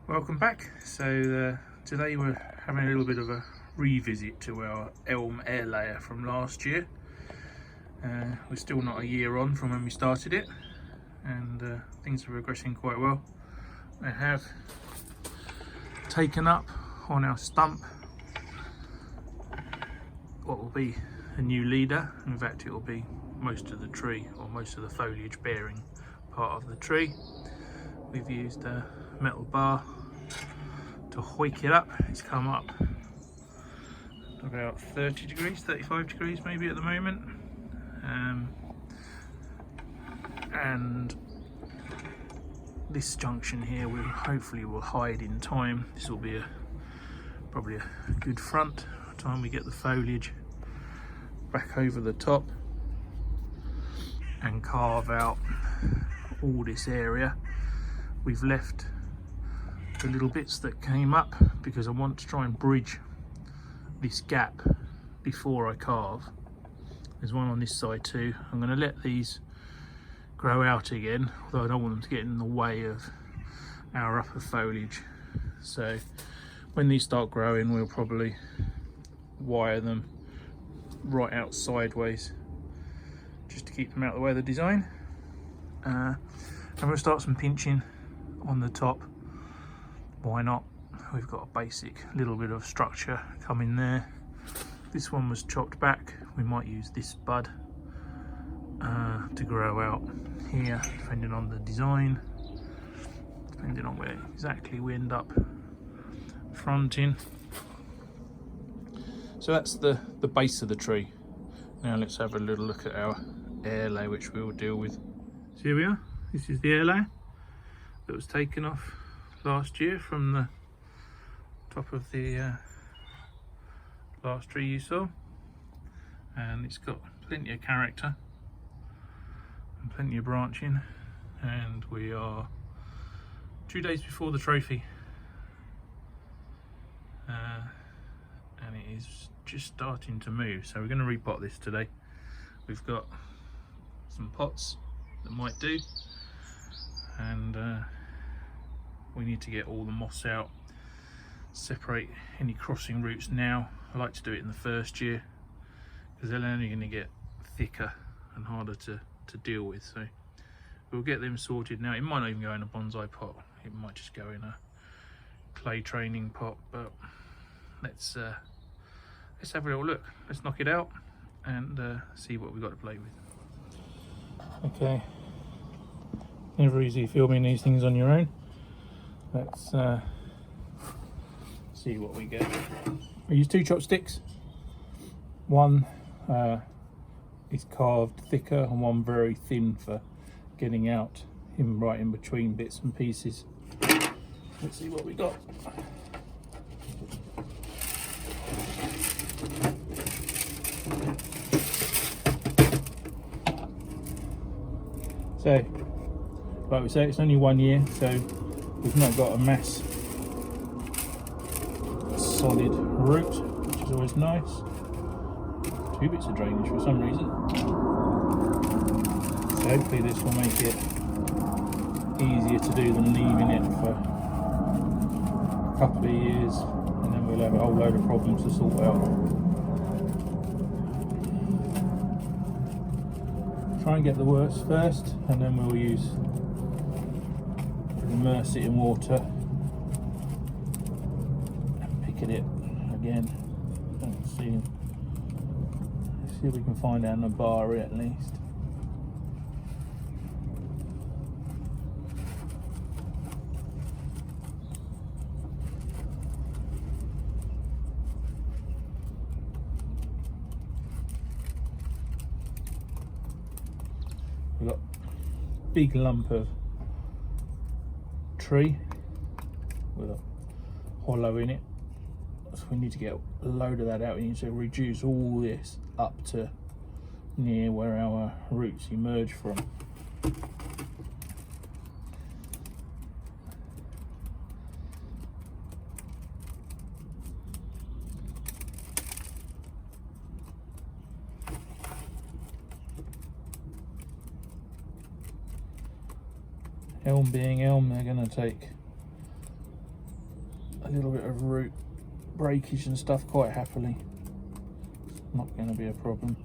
Welcome back. So today we're having a little bit of a revisit to our elm air layer from last year. We're still not a year on from when we started it, and things are progressing quite well. I have taken up on our stump what will be a new leader. In fact, it will be most of the tree, or most of the foliage bearing part of the tree. We've used a metal bar to hoik it up. It's come up about 30 degrees, 35 degrees maybe at the moment, and this junction here will hopefully hide in time. This will be probably a good front by the time we get the foliage back over the top and carve out all this area. We've left the little bits that came up because I want to try and bridge this gap before I carve. There's one on this side too. I'm going to let these grow out again, although I don't want them to get in the way of our upper foliage. So when these start growing, we'll probably wire them right out sideways just to keep them out of the way of the design. And we'll start some pinching on the top. Why not? We've got a basic little bit of structure coming there. This one was chopped back. We might use this bud to grow out here, depending on the design, depending on where exactly we end up fronting. So that's the base of the tree. Now let's have a little look at our air layer, which we will deal with. So here we are. This is the air layer that was taken off last year from the top of the last tree you saw, and it's got plenty of character and plenty of branching, and we are 2 days before the trophy, and it is just starting to move. So we're going to repot this today. We've got some pots that might do, and we need to get all the moss out, separate any crossing roots now. I like to do it in the first year because they're only going to get thicker and harder to deal with. So we'll get them sorted now. It might not even go in a bonsai pot, it might just go in a clay training pot, but let's have a little look. Let's knock it out and see what we've got to play with. Okay, never easy filming these things on your own. Let's see what we get. We use 2 chopsticks. One is carved thicker and one very thin for getting out him right in between bits and pieces. Let's see what we got. So, like we say, it's only 1 year, so we've not got a mass solid root, which is always nice. 2 bits of drainage for some reason. So hopefully this will make it easier to do than leaving it for a couple of years, and then we'll have a whole load of problems to sort out. Try and get the worst first, and then we'll immerse it in water and pick at it again and see if we can find out the bar at least. We've got a big lump of tree with a hollow in it, so we need to get a load of that out. We need to reduce all this up to near where our roots emerge from. Elm being elm, they're going to take a little bit of root breakage and stuff quite happily. Not going to be a problem.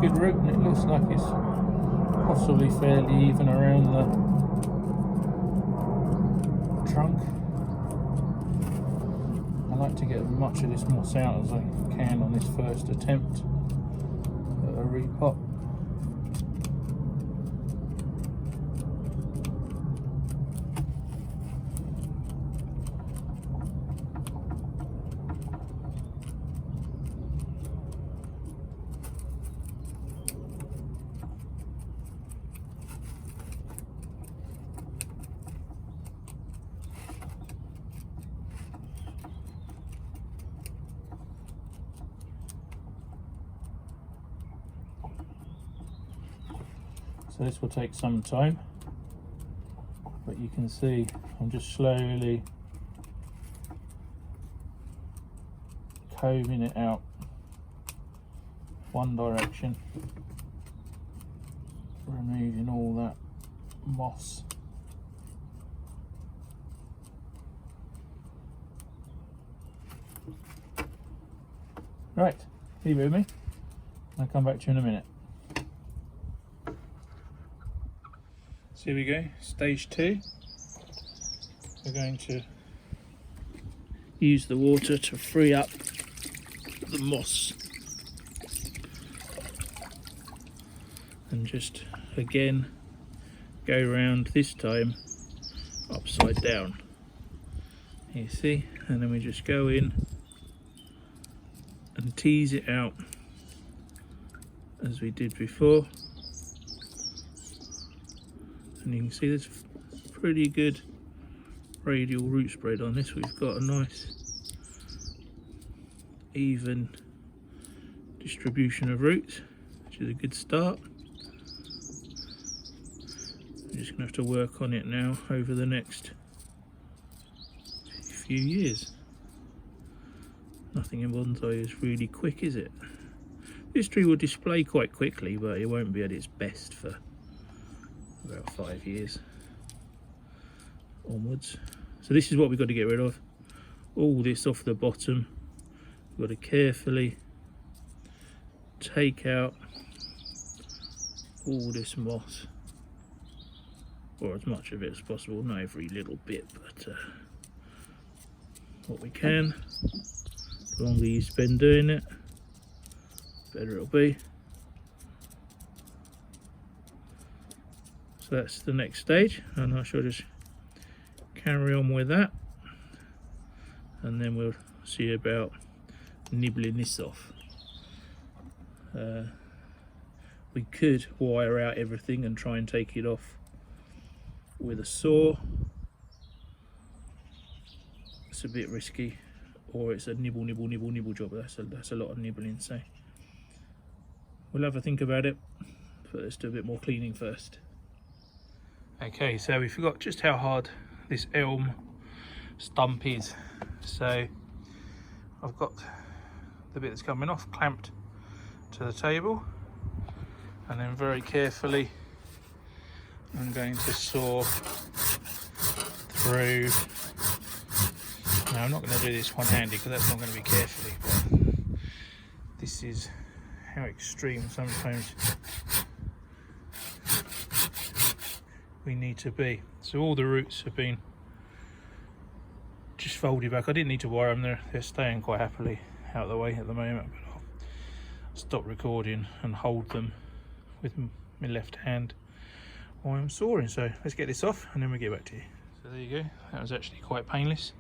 Good root, and it looks like it's possibly fairly even around the trunk. I like to get as much of this moss out as I can on this first attempt at a repot. So this will take some time, but you can see I'm just slowly combing it out one direction, removing all that moss. Right, leave it with me. I'll come back to you in a minute. So here we go, stage 2. We're going to use the water to free up the moss and just again go round, this time upside down, you see, and then we just go in and tease it out as we did before. And you can see there's pretty good radial root spread on this. We've got a nice even distribution of roots, which is a good start. I'm just going to have to work on it now over the next few years. Nothing in bonsai is really quick, is it? This tree will display quite quickly, but it won't be at its best for about 5 years onwards. So this is what we've got to get rid of. All this off the bottom. We've got to carefully take out all this moss, or as much of it as possible, not every little bit, but what we can. The longer you spend doing it, better it'll be. So that's the next stage, and I shall just carry on with that, and then we'll see about nibbling this off. We could wire out everything and try and take it off with a saw. It's a bit risky, or it's a nibble job. That's a lot of nibbling, so we'll have a think about it, but let's do a bit more cleaning first. Okay, so we forgot just how hard this elm stump is. So I've got the bit that's coming off clamped to the table, and then very carefully I'm going to saw through. Now I'm not going to do this one-handed because that's not going to be carefully, but this is how extreme sometimes we need to be. So all the roots have been just folded back. I didn't need to wire them, they're staying quite happily out of the way at the moment, but I'll stop recording and hold them with my left hand while I'm sawing. So let's get this off and then we'll get back to you. So there you go, that was actually quite painless,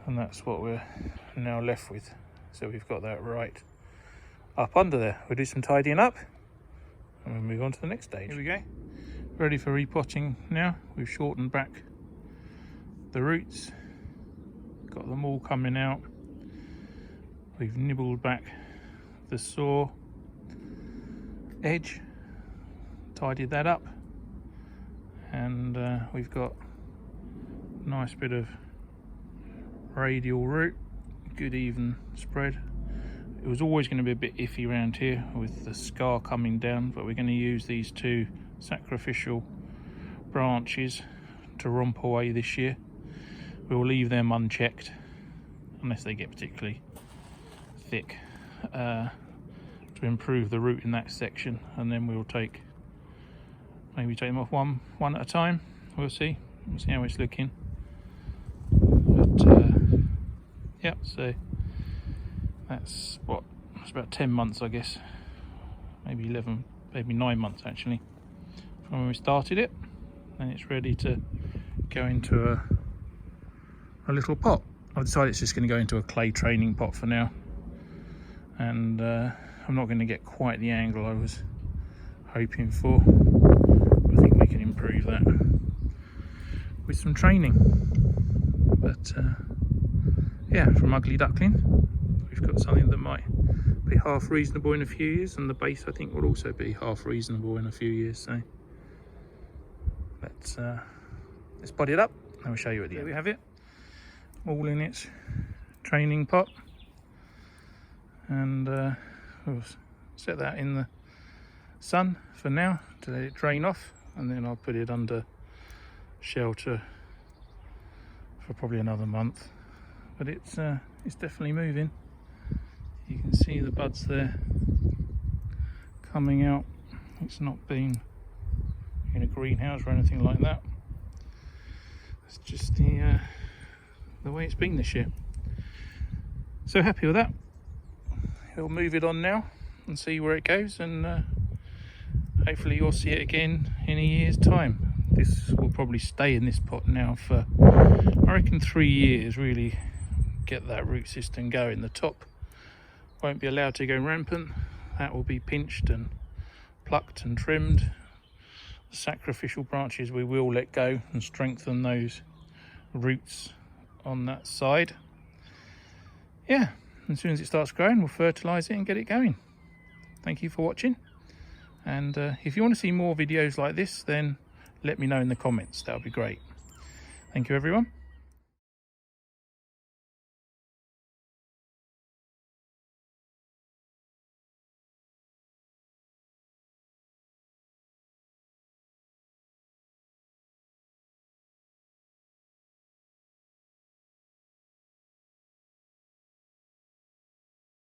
and that's what we're now left with. So we've got that right up under there. We'll do some tidying up and we'll move on to the next stage. Here we go, ready for repotting now. We've shortened back the roots, got them all coming out. We've nibbled back the saw edge, tidied that up, and we've got a nice bit of radial root, good even spread. It was always going to be a bit iffy around here with the scar coming down, but we're going to use these two sacrificial branches to romp away this year. We'll leave them unchecked unless they get particularly thick, to improve the root in that section, and then we'll maybe take them off one at a time. We'll see how it's looking. But yeah, so that's it's about 10 months, I guess, maybe 11, maybe 9 months actually, from when we started it, and it's ready to go into a little pot. I've decided it's just going to go into a clay training pot for now, and I'm not going to get quite the angle I was hoping for. I think we can improve that with some training. But yeah, from Ugly Duckling, we've got something that might be half reasonable in a few years, and the base I think will also be half reasonable in a few years. So let's pot it up and we'll show you at the end. There we have it, all in its training pot, and we'll set that in the sun for now to let it drain off, and then I'll put it under shelter for probably another month. But it's definitely moving. You can see the buds there coming out. It's not been in a greenhouse or anything like that. It's just the way it's been this year. So happy with that. We'll move it on now and see where it goes, and hopefully you'll see it again in a year's time. This will probably stay in this pot now for, I reckon, 3 years, really get that root system going. The top won't be allowed to go rampant. That will be pinched and plucked and trimmed. The sacrificial branches we will let go and strengthen those roots on that side. Yeah, as soon as it starts growing, we'll fertilise it and get it going. Thank you for watching, and if you want to see more videos like this, then let me know in the comments. That would be great. Thank you everyone.